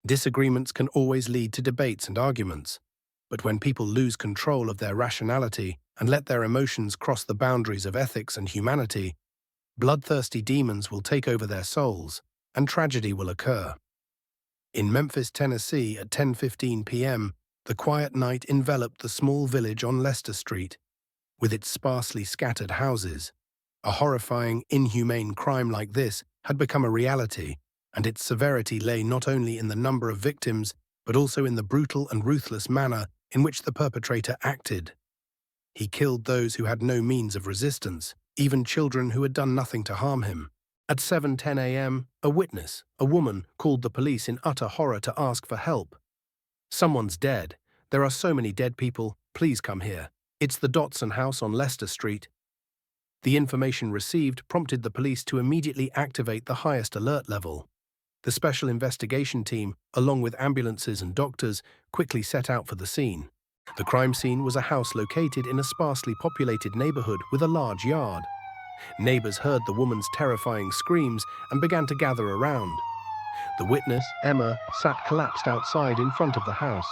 Disagreements can always lead to debates and arguments, but when people lose control of their rationality and let their emotions cross the boundaries of ethics and humanity, bloodthirsty demons will take over their souls, and tragedy will occur. In Memphis, Tennessee, at 10:15 p.m., the quiet night enveloped the small village on Leicester Street, with its sparsely scattered houses. A horrifying, inhumane crime like this had become a reality, and its severity lay not only in the number of victims, but also in the brutal and ruthless manner in which the perpetrator acted. He killed those who had no means of resistance, even children who had done nothing to harm him. At 7:10 a.m., a witness, a woman, called the police in utter horror to ask for help. "Someone's dead. There are so many dead people. Please come here. It's the Dotson house on Leicester Street." The information received prompted the police to immediately activate the highest alert level. The special investigation team, along with ambulances and doctors, quickly set out for the scene. The crime scene was a house located in a sparsely populated neighborhood with a large yard. Neighbors heard the woman's terrifying screams and began to gather around. The witness, Emma, sat collapsed outside in front of the house.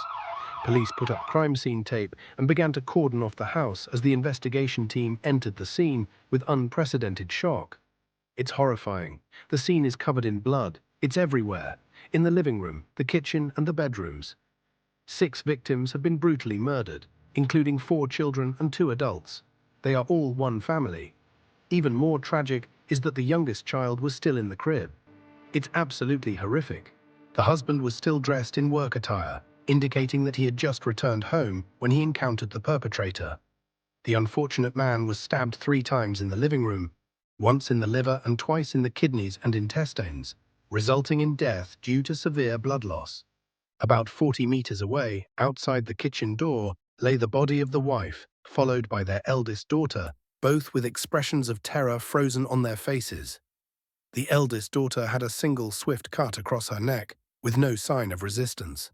Police put up crime scene tape and began to cordon off the house as the investigation team entered the scene with unprecedented shock. It's horrifying. The scene is covered in blood. It's everywhere, in the living room, the kitchen, and the bedrooms. 6 victims have been brutally murdered, including 4 children and 2 adults. They are all one family. Even more tragic is that the youngest child was still in the crib. It's absolutely horrific. The husband was still dressed in work attire, indicating that he had just returned home when he encountered the perpetrator. The unfortunate man was stabbed 3 times in the living room, once in the liver and twice in the kidneys and intestines, resulting in death due to severe blood loss. About 40 meters away, outside the kitchen door, lay the body of the wife, followed by their eldest daughter, both with expressions of terror frozen on their faces. The eldest daughter had a single swift cut across her neck, with no sign of resistance.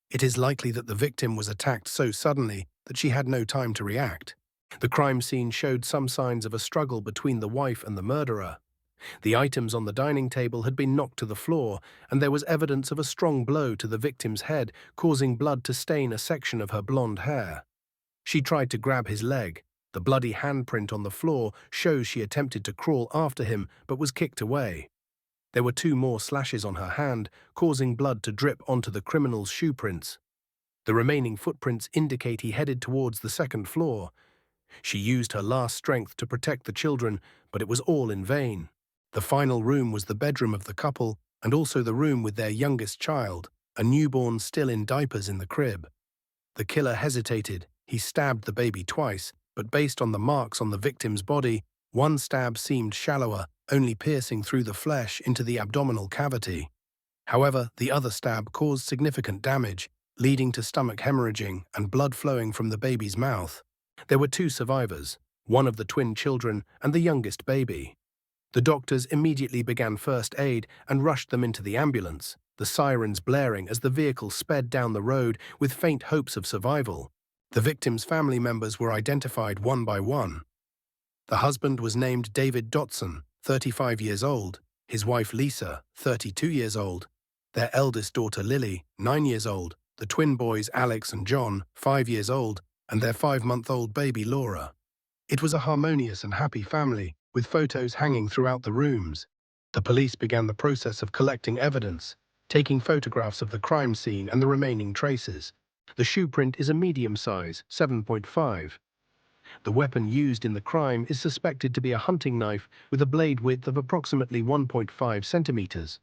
It is likely that the victim was attacked so suddenly that she had no time to react. The crime scene showed some signs of a struggle between the wife and the murderer. The items on the dining table had been knocked to the floor, and there was evidence of a strong blow to the victim's head, causing blood to stain a section of her blonde hair. She tried to grab his leg. The bloody handprint on the floor shows she attempted to crawl after him but was kicked away. There were 2 more slashes on her hand, causing blood to drip onto the criminal's shoe prints. The remaining footprints indicate he headed towards the 2nd floor. She used her last strength to protect the children, but it was all in vain. The final room was the bedroom of the couple, and also the room with their youngest child, a newborn still in diapers in the crib. The killer hesitated. He stabbed the baby twice, but based on the marks on the victim's body, one stab seemed shallower, only piercing through the flesh into the abdominal cavity. However, the other stab caused significant damage, leading to stomach hemorrhaging and blood flowing from the baby's mouth. There were 2 survivors, one of the twin children and the youngest baby. The doctors immediately began first aid and rushed them into the ambulance, the sirens blaring as the vehicle sped down the road with faint hopes of survival. The victims' family members were identified one by one. The husband was named David Dotson, 35 years old, his wife Lisa, 32 years old, their eldest daughter Lily, 9 years old, the twin boys Alex and John, 5 years old, and their 5-month-old baby Laura. It was a harmonious and happy family, with photos hanging throughout the rooms. The police began the process of collecting evidence, taking photographs of the crime scene and the remaining traces. The shoe print is a medium size, 7.5. The weapon used in the crime is suspected to be a hunting knife with a blade width of approximately 1.5 centimeters.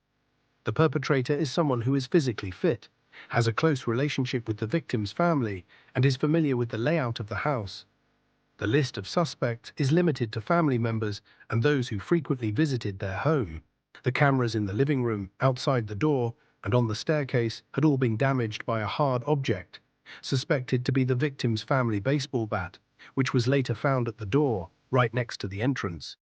The perpetrator is someone who is physically fit, has a close relationship with the victim's family, and is familiar with the layout of the house. The list of suspects is limited to family members and those who frequently visited their home. The cameras in the living room, outside the door, and on the staircase had all been damaged by a hard object, suspected to be the victim's family baseball bat, which was later found at the door, right next to the entrance.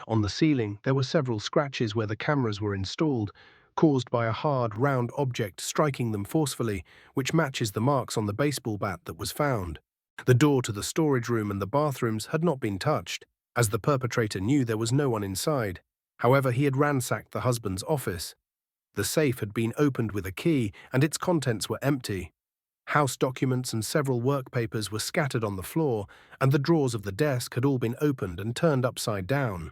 On the ceiling, there were several scratches where the cameras were installed, caused by a hard, round object striking them forcefully, which matches the marks on the baseball bat that was found. The door to the storage room and the bathrooms had not been touched, as the perpetrator knew there was no one inside. However, he had ransacked the husband's office. The safe had been opened with a key, and its contents were empty. House documents and several work papers were scattered on the floor, and the drawers of the desk had all been opened and turned upside down.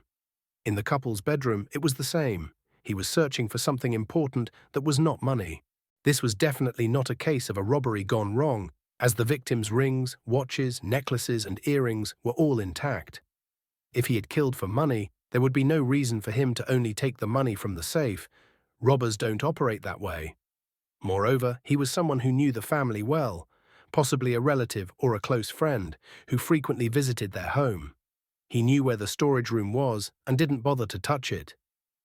In the couple's bedroom, it was the same. He was searching for something important that was not money. This was definitely not a case of a robbery gone wrong, as the victim's rings, watches, necklaces, and earrings were all intact. If he had killed for money, there would be no reason for him to only take the money from the safe. Robbers don't operate that way. Moreover, he was someone who knew the family well, possibly a relative or a close friend, who frequently visited their home. He knew where the storage room was and didn't bother to touch it.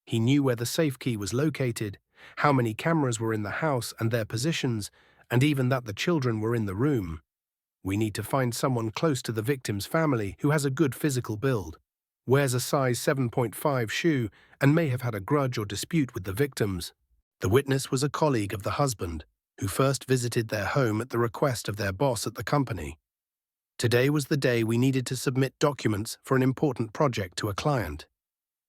He knew where the safe key was located, how many cameras were in the house and their positions, and even that the children were in the room. We need to find someone close to the victim's family who has a good physical build, wears a size 7.5 shoe, and may have had a grudge or dispute with the victims. The witness was a colleague of the husband, who first visited their home at the request of their boss at the company. Today was the day we needed to submit documents for an important project to a client.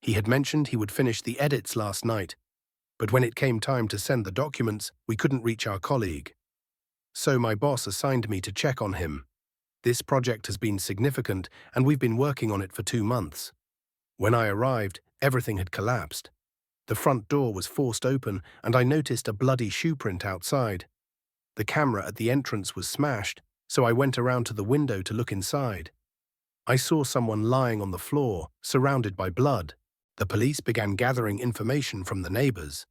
He had mentioned he would finish the edits last night, but when it came time to send the documents, we couldn't reach our colleague. So my boss assigned me to check on him. This project has been significant, and we've been working on it for 2 months. When I arrived, everything had collapsed. The front door was forced open, and I noticed a bloody shoe print outside. The camera at the entrance was smashed, so I went around to the window to look inside. I saw someone lying on the floor, surrounded by blood. The police began gathering information from the neighbors.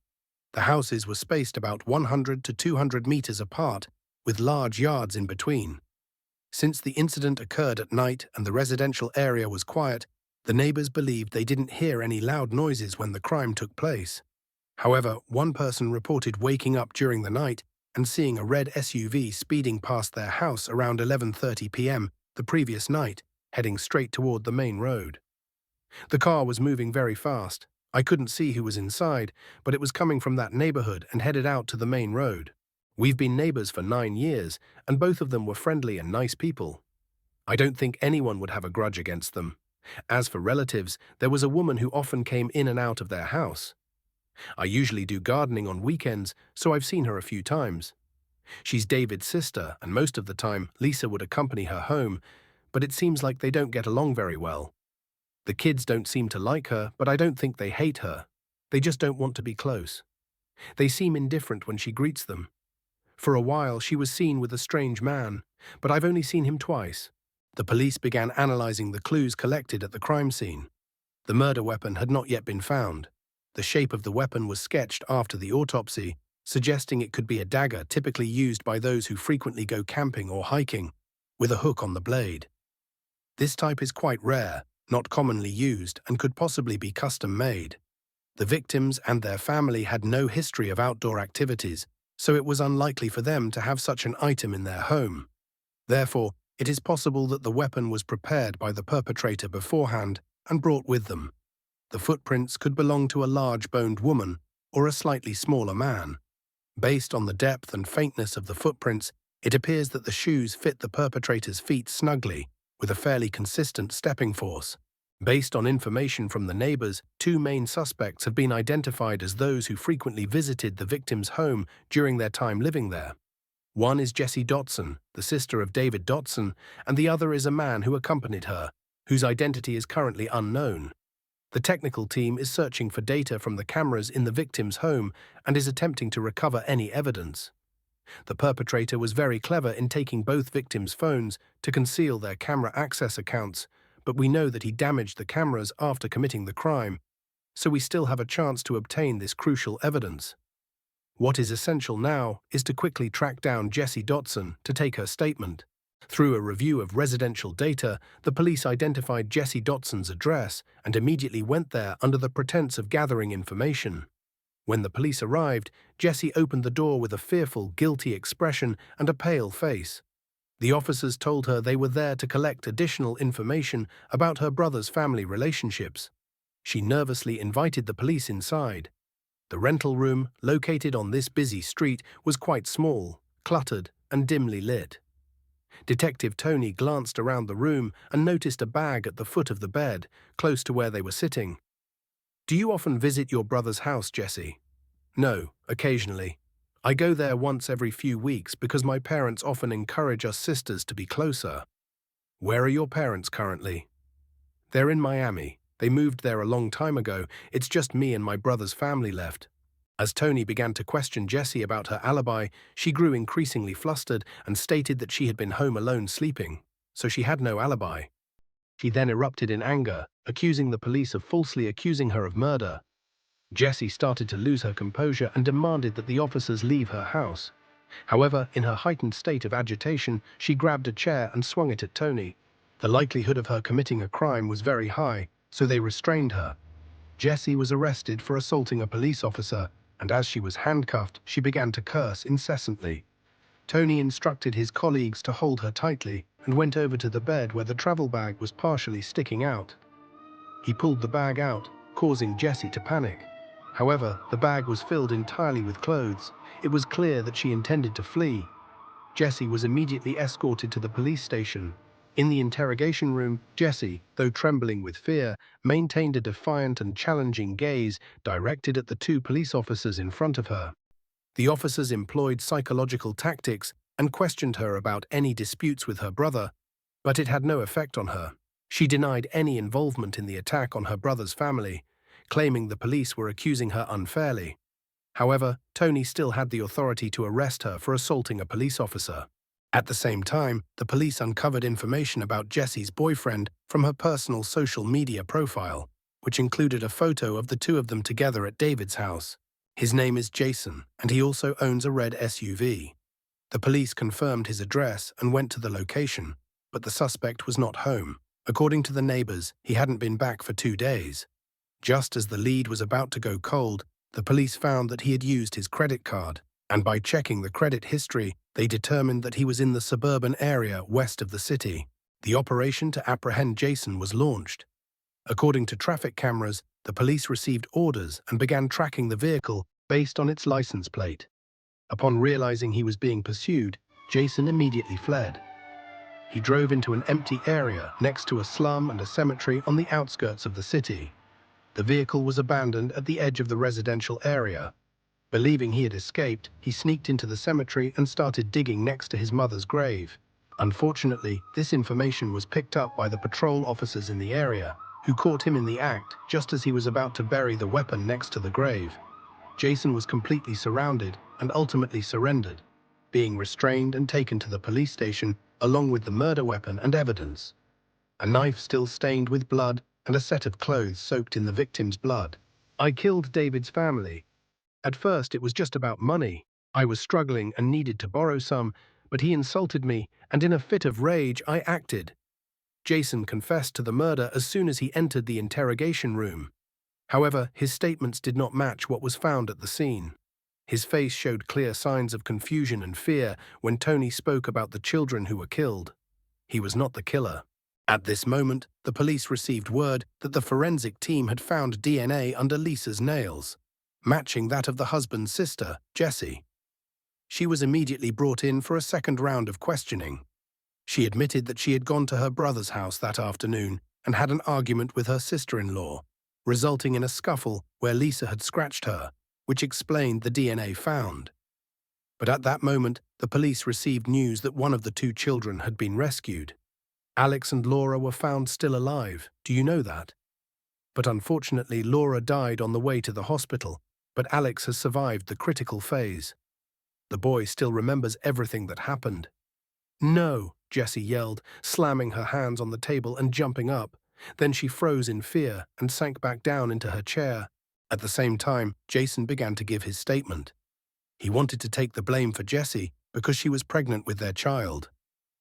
The houses were spaced about 100 to 200 meters apart, with large yards in between. Since the incident occurred at night and the residential area was quiet, the neighbors believed they didn't hear any loud noises when the crime took place. However, one person reported waking up during the night and seeing a red SUV speeding past their house around 11:30 p.m. the previous night, heading straight toward the main road. The car was moving very fast. I couldn't see who was inside, but it was coming from that neighborhood and headed out to the main road. We've been neighbors for 9 years, and both of them were friendly and nice people. I don't think anyone would have a grudge against them. As for relatives, there was a woman who often came in and out of their house. I usually do gardening on weekends, so I've seen her a few times. She's David's sister, and most of the time, Lisa would accompany her home, but it seems like they don't get along very well. The kids don't seem to like her, but I don't think they hate her. They just don't want to be close. They seem indifferent when she greets them. For a while, she was seen with a strange man, but I've only seen him twice. The police began analyzing the clues collected at the crime scene. The murder weapon had not yet been found. The shape of the weapon was sketched after the autopsy, suggesting it could be a dagger typically used by those who frequently go camping or hiking, with a hook on the blade. This type is quite rare, not commonly used, and could possibly be custom-made. The victims and their family had no history of outdoor activities, so it was unlikely for them to have such an item in their home. Therefore, it is possible that the weapon was prepared by the perpetrator beforehand and brought with them. The footprints could belong to a large-boned woman or a slightly smaller man. Based on the depth and faintness of the footprints, it appears that the shoes fit the perpetrator's feet snugly, with a fairly consistent stepping force. Based on information from the neighbors, 2 main suspects have been identified as those who frequently visited the victim's home during their time living there. One is Jessie Dotson, the sister of David Dotson, and the other is a man who accompanied her, whose identity is currently unknown. The technical team is searching for data from the cameras in the victim's home and is attempting to recover any evidence. The perpetrator was very clever in taking both victims' phones to conceal their camera access accounts, but we know that he damaged the cameras after committing the crime, so we still have a chance to obtain this crucial evidence. What is essential now is to quickly track down Jessie Dotson to take her statement. Through a review of residential data, the police identified Jessie Dotson's address and immediately went there under the pretense of gathering information. When the police arrived, Jessie opened the door with a fearful, guilty expression and a pale face. The officers told her they were there to collect additional information about her brother's family relationships. She nervously invited the police inside. The rental room, located on this busy street, was quite small, cluttered, and dimly lit. Detective Tony glanced around the room and noticed a bag at the foot of the bed, close to where they were sitting. "Do you often visit your brother's house, Jessie?" No, occasionally. I go there once every few weeks because my parents often encourage us sisters to be closer. Where are your parents currently? They're in Miami. They moved there a long time ago. It's just me and my brother's family left. As Tony began to question Jessie about her alibi, she grew increasingly flustered and stated that she had been home alone sleeping, so she had no alibi. She then erupted in anger, accusing the police of falsely accusing her of murder. Jessie started to lose her composure and demanded that the officers leave her house. However, in her heightened state of agitation, she grabbed a chair and swung it at Tony. The likelihood of her committing a crime was very high, so they restrained her. Jessie was arrested for assaulting a police officer, and as she was handcuffed, she began to curse incessantly. Tony instructed his colleagues to hold her tightly and went over to the bed where the travel bag was partially sticking out. He pulled the bag out, causing Jessie to panic. However, the bag was filled entirely with clothes. It was clear that she intended to flee. Jessie was immediately escorted to the police station. In the interrogation room, Jessie, though trembling with fear, maintained a defiant and challenging gaze directed at the two police officers in front of her. The officers employed psychological tactics and questioned her about any disputes with her brother, but it had no effect on her. She denied any involvement in the attack on her brother's family, claiming the police were accusing her unfairly. However, Tony still had the authority to arrest her for assaulting a police officer. At the same time, the police uncovered information about Jessie's boyfriend from her personal social media profile, which included a photo of the two of them together at David's house. His name is Jason, and he also owns a red SUV. The police confirmed his address and went to the location, but the suspect was not home. According to the neighbors, he hadn't been back for 2 days. Just as the lead was about to go cold, the police found that he had used his credit card, and by checking the credit history, they determined that he was in the suburban area west of the city. The operation to apprehend Jason was launched. According to traffic cameras, the police received orders and began tracking the vehicle based on its license plate. Upon realizing he was being pursued, Jason immediately fled. He drove into an empty area next to a slum and a cemetery on the outskirts of the city. The vehicle was abandoned at the edge of the residential area. Believing he had escaped, he sneaked into the cemetery and started digging next to his mother's grave. Unfortunately, this information was picked up by the patrol officers in the area, who caught him in the act just as he was about to bury the weapon next to the grave. Jason was completely surrounded and ultimately surrendered, being restrained and taken to the police station along with the murder weapon and evidence. A knife still stained with blood and a set of clothes soaked in the victim's blood. I killed David's family. At first, it was just about money. I was struggling and needed to borrow some, but he insulted me, and in a fit of rage, I acted. Jason confessed to the murder as soon as he entered the interrogation room. However, his statements did not match what was found at the scene. His face showed clear signs of confusion and fear when Tony spoke about the children who were killed. He was not the killer. At this moment, the police received word that the forensic team had found DNA under Lisa's nails, matching that of the husband's sister, Jessie. She was immediately brought in for a second round of questioning. She admitted that she had gone to her brother's house that afternoon and had an argument with her sister-in-law, resulting in a scuffle where Lisa had scratched her, which explained the DNA found. But at that moment, the police received news that one of the two children had been rescued. Alex and Laura were found still alive. Do you know that? But unfortunately, Laura died on the way to the hospital, but Alex has survived the critical phase. The boy still remembers everything that happened. No, Jessie yelled, slamming her hands on the table and jumping up. Then she froze in fear and sank back down into her chair. At the same time, Jason began to give his statement. He wanted to take the blame for Jessie because she was pregnant with their child.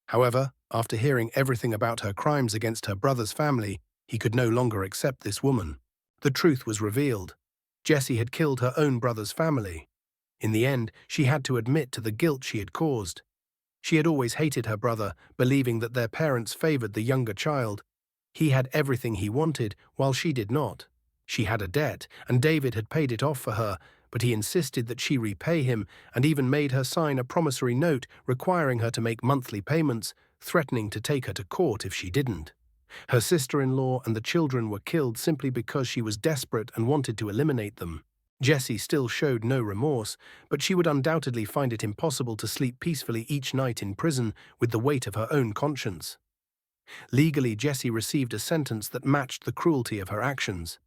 However, after hearing everything about her crimes against her brother's family, he could no longer accept this woman. The truth was revealed. Jessie had killed her own brother's family. In the end, she had to admit to the guilt she had caused. She had always hated her brother, believing that their parents favored the younger child. He had everything he wanted, while she did not. She had a debt, and David had paid it off for her, but he insisted that she repay him and even made her sign a promissory note requiring her to make monthly payments, threatening to take her to court if she didn't. Her sister-in-law and the children were killed simply because she was desperate and wanted to eliminate them. Jessie still showed no remorse, but she would undoubtedly find it impossible to sleep peacefully each night in prison with the weight of her own conscience. Legally, Jessie received a sentence that matched the cruelty of her actions.